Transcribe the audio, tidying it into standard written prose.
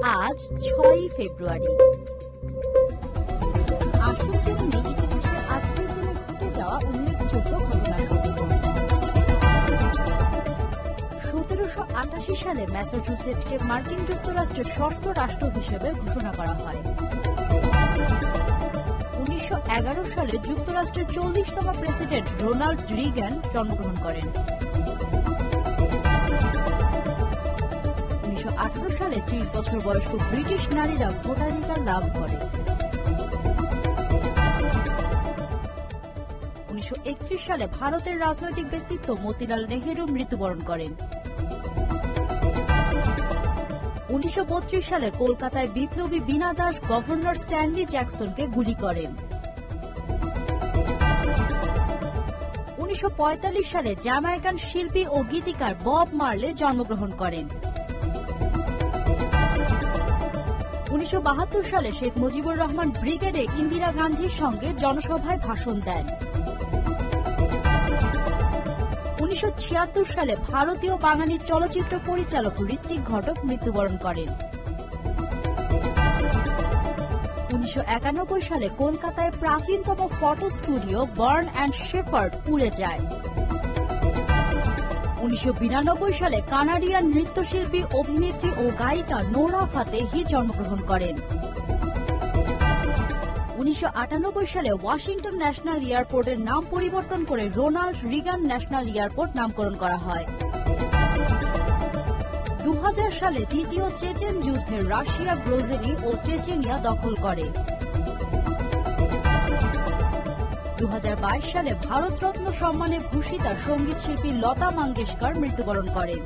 আজ ৬ই ফেব্রুয়ারি। আসুন জেনে নিই ইতিহাসে আজকের দিনে ঘটে যাওয়া উল্লেখযোগ্য ঘটনাসমূহ। ১৭৮৮ সালে ম্যাসাচুসেটসকে মার্কিন যুক্তরাষ্ট্রের ষষ্ঠ রাষ্ট্র হিসেবে ঘোষণা করা হয়। ১৯১১ সালে যুক্তরাষ্ট্রের ৪০তম প্রেসিডেন্ট রোনাল্ড রিগান জন্মগ্রহণ করেন। ১৯১৮ সালে ৩০ বছর বয়স্ক ব্রিটিশ নারীরা ভোটাধিকার লাভ করে। ১৯৩১ সালে ভারতের রাজনৈতিক ব্যক্তিত্ব মতিলাল নেহেরু মৃত্যুবরণ করেন। ১৯৩২ সালে কলকাতায় বিপ্লবী বীণা দাস গভর্নর স্ট্যানলি জ্যাকসনকে গুলি করেন। ১৯৪৫ সালে জ্যামাইকান শিল্পী ও গীতিকার বব মার্লে জন্মগ্রহণ করেন। ১৯৭২ সালে শেখ মুজিবুর রহমান ব্রিগেডে ইন্দিরা গান্ধীর সঙ্গে জনসভায় ভাষণ দেন। ১৯৭৬ সালে ভারতীয় বাঙালি চলচ্চিত্র পরিচালক ঋত্বিক ঘটক মৃত্যুবরণ করেন। ১৯৯১ সালে কলকাতায় প্রাচীনতম photo studio burn and shepherd পুড়ে যায়। ১৯৯২ সালে কানাডিয়ান নৃত্যশিল্পী, অভিনেত্রী ও গায়িকা নোরা ফাতেহি জন্মগ্রহণ করেন। ১৯৯৮ সালে ওয়াশিংটন ন্যাশনাল এয়ারপোর্টের নাম পরিবর্তন করে রোনাল্ড রিগান ন্যাশনাল এয়ারপোর্ট নামকরণ করা হয়। ২০০০ সালে দ্বিতীয় চেচেন যুদ্ধে রাশিয়া গ্রোজেনি ও চেচেনিয়া দখল করে। ২০২২ সালে ভারতরত্ন সম্মানে ভূষিতা সঙ্গীত শিল্পী লতা মঙ্গেশকর মৃত্যুবরণ করেন।